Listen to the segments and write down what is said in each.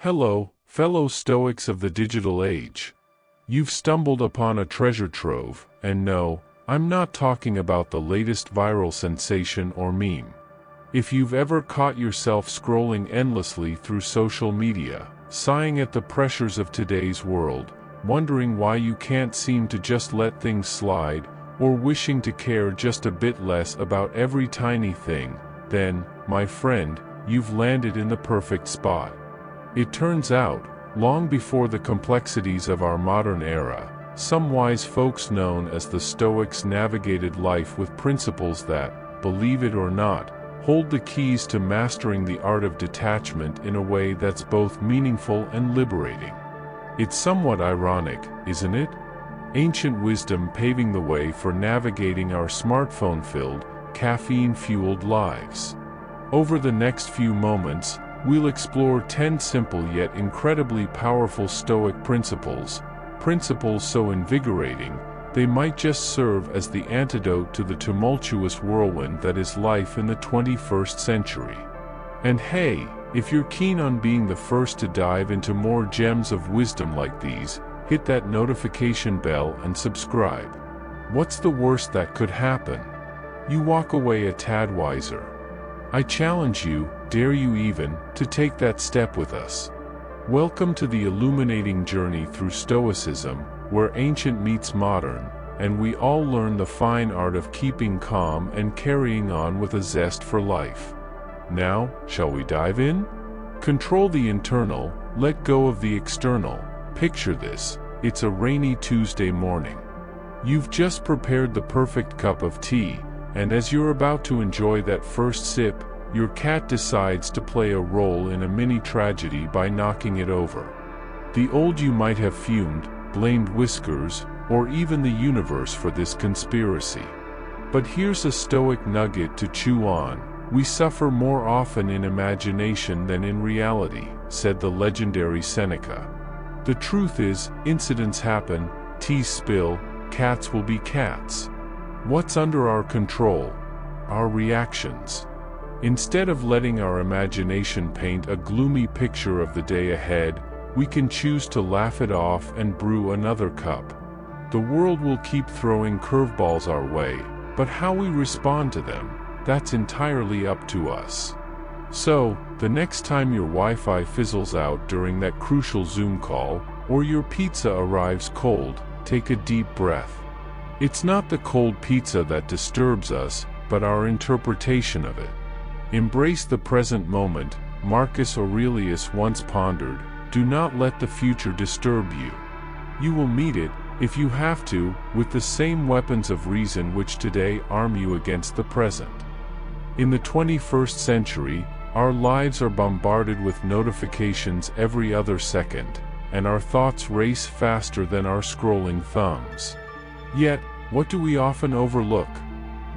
Hello, fellow Stoics of the digital age. You've stumbled upon a treasure trove, and no, I'm not talking about the latest viral sensation or meme. If you've ever caught yourself scrolling endlessly through social media, sighing at the pressures of today's world, wondering why you can't seem to just let things slide, or wishing to care just a bit less about every tiny thing, then, my friend, you've landed in the perfect spot. It turns out, long before the complexities of our modern era, some wise folks known as the Stoics navigated life with principles that, believe it or not, hold the keys to mastering the art of detachment in a way that's both meaningful and liberating. It's somewhat ironic, isn't it? Ancient wisdom paving the way for navigating our smartphone-filled, caffeine-fueled lives. Over the next few moments, we'll explore 10 simple yet incredibly powerful Stoic principles so invigorating, they might just serve as the antidote to the tumultuous whirlwind that is life in the 21st century. And hey, if you're keen on being the first to dive into more gems of wisdom like these, hit that notification bell and subscribe. What's the worst that could happen? You walk away a tad wiser. I challenge you, dare you even, to take that step with us. Welcome to the illuminating journey through Stoicism, where ancient meets modern, and we all learn the fine art of keeping calm and carrying on with a zest for life. Now, shall we dive in? Control the internal, let go of the external. Picture this, it's a rainy Tuesday morning. You've just prepared the perfect cup of tea, and as you're about to enjoy that first sip, your cat decides to play a role in a mini tragedy by knocking it over. The old you might have fumed, blamed Whiskers, or even the universe for this conspiracy. But here's a Stoic nugget to chew on: we suffer more often in imagination than in reality, said the legendary Seneca. The truth is, incidents happen, teas spill, cats will be cats. What's under our control? Our reactions. Instead of letting our imagination paint a gloomy picture of the day ahead, we can choose to laugh it off and brew another cup. The world will keep throwing curveballs our way, but how we respond to them, that's entirely up to us. So, the next time your Wi-Fi fizzles out during that crucial Zoom call, or your pizza arrives cold, take a deep breath. It's not the cold pizza that disturbs us, but our interpretation of it. Embrace the present moment, Marcus Aurelius once pondered. Do not let the future disturb you. You will meet it, if you have to, with the same weapons of reason which today arm you against the present. In the 21st century, our lives are bombarded with notifications every other second, and our thoughts race faster than our scrolling thumbs. Yet, what do we often overlook?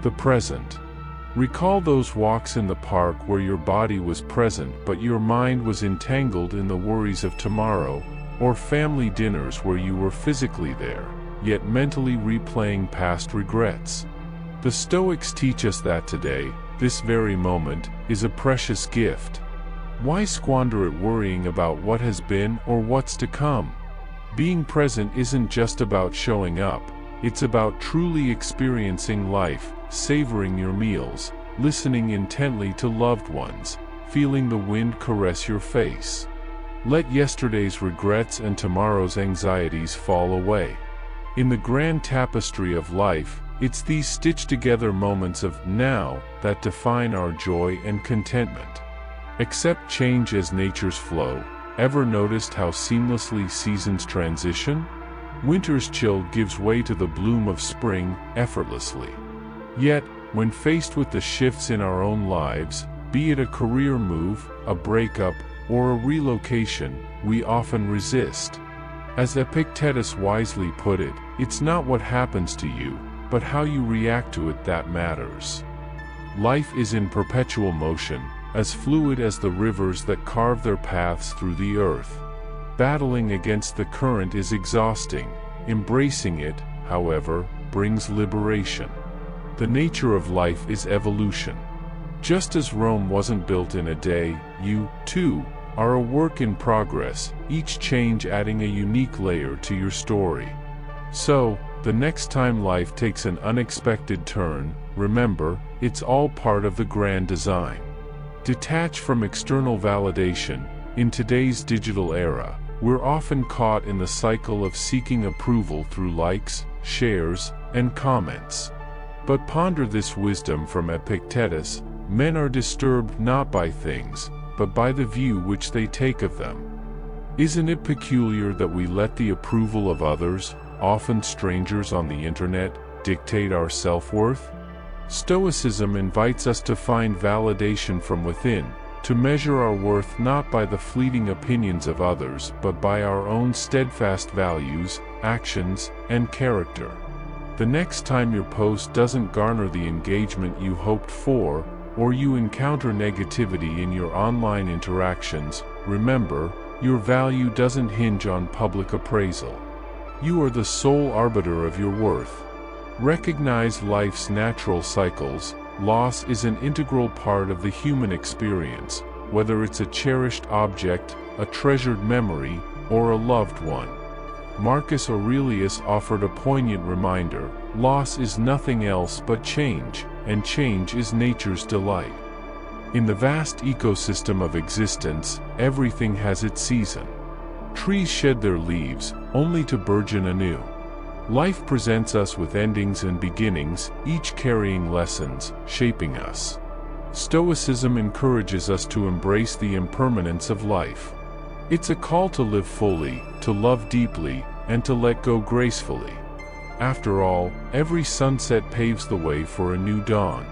The present. Recall those walks in the park where your body was present but your mind was entangled in the worries of tomorrow, or family dinners where you were physically there, yet mentally replaying past regrets. The Stoics teach us that today, this very moment, is a precious gift. Why squander it worrying about what has been or what's to come? Being present isn't just about showing up, it's about truly experiencing life, savoring your meals, listening intently to loved ones, feeling the wind caress your face. Let yesterday's regrets and tomorrow's anxieties fall away. In the grand tapestry of life, it's these stitched-together moments of now that define our joy and contentment. Accept change as nature's flow. Ever noticed how seamlessly seasons transition? Winter's chill gives way to the bloom of spring, effortlessly. Yet, when faced with the shifts in our own lives, be it a career move, a breakup, or a relocation, we often resist. As Epictetus wisely put it, it's not what happens to you, but how you react to it that matters. Life is in perpetual motion, as fluid as the rivers that carve their paths through the earth. Battling against the current is exhausting. Embracing it, however, brings liberation. The nature of life is evolution. Just as Rome wasn't built in a day, you, too, are a work in progress, each change adding a unique layer to your story. So, the next time life takes an unexpected turn, remember, it's all part of the grand design. Detach from external validation. In today's digital era, we're often caught in the cycle of seeking approval through likes, shares, and comments. But ponder this wisdom from Epictetus: men are disturbed not by things, but by the view which they take of them. Isn't it peculiar that we let the approval of others, often strangers on the internet, dictate our self-worth? Stoicism invites us to find validation from within, to measure our worth not by the fleeting opinions of others but by our own steadfast values, actions, and character. The next time your post doesn't garner the engagement you hoped for, or you encounter negativity in your online interactions, remember, your value doesn't hinge on public appraisal. You are the sole arbiter of your worth. Recognize life's natural cycles. Loss is an integral part of the human experience, whether it's a cherished object, a treasured memory, or a loved one. Marcus Aurelius offered a poignant reminder: loss is nothing else but change, and change is nature's delight. In the vast ecosystem of existence, everything has its season. Trees shed their leaves, only to burgeon anew. Life presents us with endings and beginnings, each carrying lessons, shaping us. Stoicism encourages us to embrace the impermanence of life. It's a call to live fully, to love deeply, and to let go gracefully. After all, every sunset paves the way for a new dawn.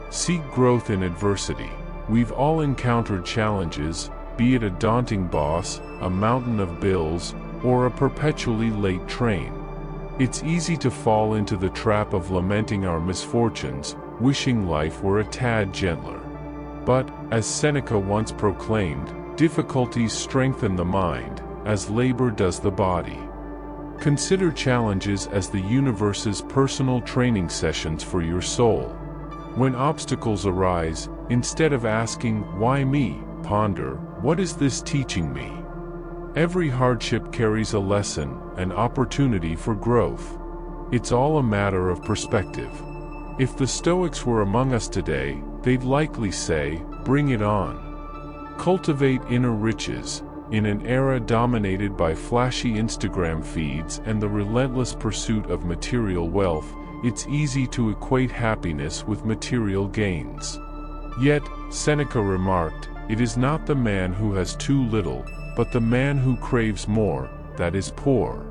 Seek growth in adversity. We've all encountered challenges, be it a daunting boss, a mountain of bills, or a perpetually late train. It's easy to fall into the trap of lamenting our misfortunes, wishing life were a tad gentler. But, as Seneca once proclaimed, difficulties strengthen the mind, as labor does the body. Consider challenges as the universe's personal training sessions for your soul. When obstacles arise, instead of asking, "Why me?" ponder, "What is this teaching me?" Every hardship carries a lesson, an opportunity for growth. It's all a matter of perspective. If the Stoics were among us today, they'd likely say, "Bring it on." Cultivate inner riches. In an era dominated by flashy Instagram feeds and the relentless pursuit of material wealth, it's easy to equate happiness with material gains. Yet, Seneca remarked, "It is not the man who has too little, but the man who craves more, that is poor."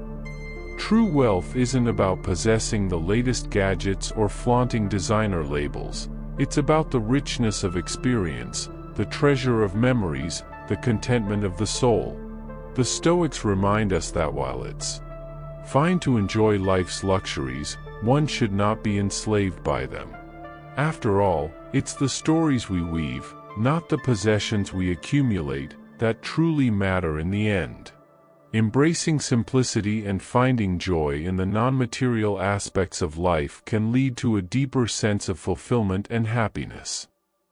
True wealth isn't about possessing the latest gadgets or flaunting designer labels. It's about the richness of experience, the treasure of memories, the contentment of the soul. The Stoics remind us that while it's fine to enjoy life's luxuries, one should not be enslaved by them. After all, it's the stories we weave, not the possessions we accumulate, that truly matter in the end. Embracing simplicity and finding joy in the non-material aspects of life can lead to a deeper sense of fulfillment and happiness.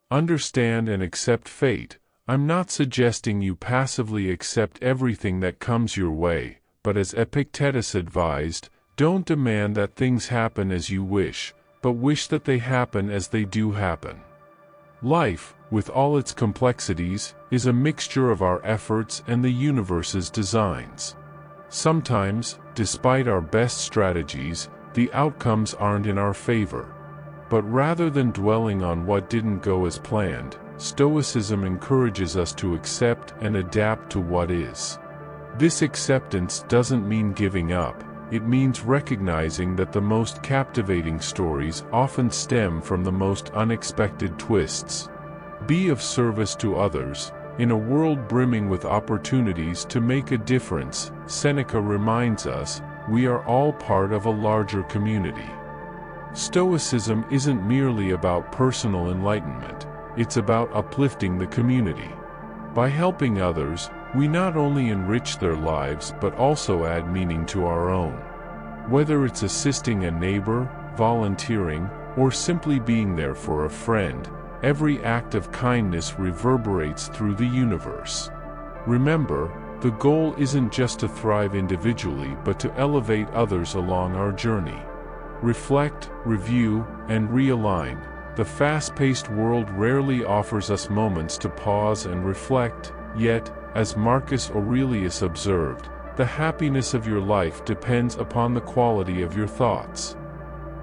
Understand and accept fate. I'm not suggesting you passively accept everything that comes your way, but as Epictetus advised, don't demand that things happen as you wish, but wish that they happen as they do happen. Life, with all its complexities, is a mixture of our efforts and the universe's designs. Sometimes, despite our best strategies, the outcomes aren't in our favor. But rather than dwelling on what didn't go as planned, Stoicism encourages us to accept and adapt to what is. This acceptance doesn't mean giving up. It means recognizing that the most captivating stories often stem from the most unexpected twists. Be of service to others. In a world brimming with opportunities to make a difference, Seneca reminds us, we are all part of a larger community. Stoicism isn't merely about personal enlightenment, it's about uplifting the community. By helping others, we not only enrich their lives but also add meaning to our own. Whether it's assisting a neighbor, volunteering, or simply being there for a friend, every act of kindness reverberates through the universe. Remember, the goal isn't just to thrive individually but to elevate others along our journey. Reflect, review, and realign. The fast-paced world rarely offers us moments to pause and reflect, yet, as Marcus Aurelius observed, the happiness of your life depends upon the quality of your thoughts.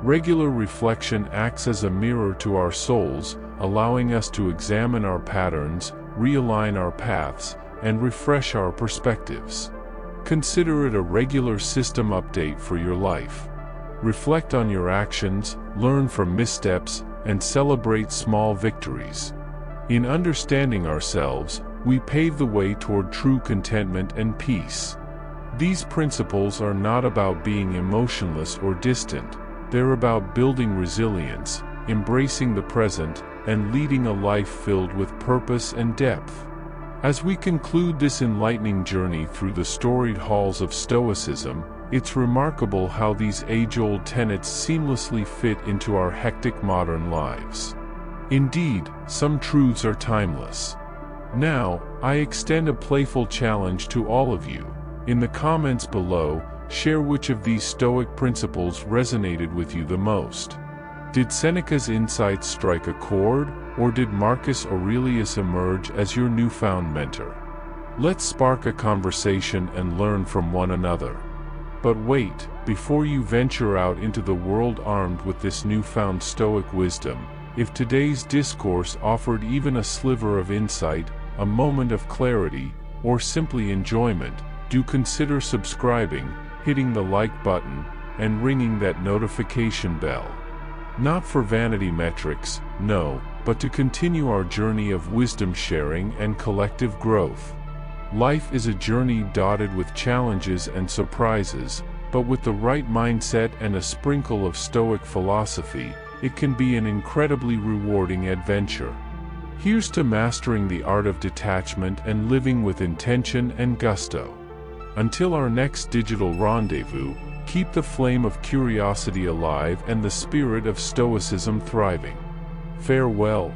Regular reflection acts as a mirror to our souls, allowing us to examine our patterns, realign our paths, and refresh our perspectives. Consider it a regular system update for your life. Reflect on your actions, learn from missteps, and celebrate small victories. In understanding ourselves, we pave the way toward true contentment and peace. These principles are not about being emotionless or distant, they're about building resilience, embracing the present, and leading a life filled with purpose and depth. As we conclude this enlightening journey through the storied halls of Stoicism, it's remarkable how these age-old tenets seamlessly fit into our hectic modern lives. Indeed, some truths are timeless. Now, I extend a playful challenge to all of you. In the comments below, share which of these Stoic principles resonated with you the most. Did Seneca's insights strike a chord, or did Marcus Aurelius emerge as your newfound mentor? Let's spark a conversation and learn from one another. But wait, before you venture out into the world armed with this newfound Stoic wisdom, if today's discourse offered even a sliver of insight, a moment of clarity, or simply enjoyment, do consider subscribing, hitting the like button, and ringing that notification bell. Not for vanity metrics, no, but to continue our journey of wisdom sharing and collective growth. Life is a journey dotted with challenges and surprises, but with the right mindset and a sprinkle of Stoic philosophy, it can be an incredibly rewarding adventure. Here's to mastering the art of detachment and living with intention and gusto. Until our next digital rendezvous, keep the flame of curiosity alive and the spirit of Stoicism thriving. Farewell.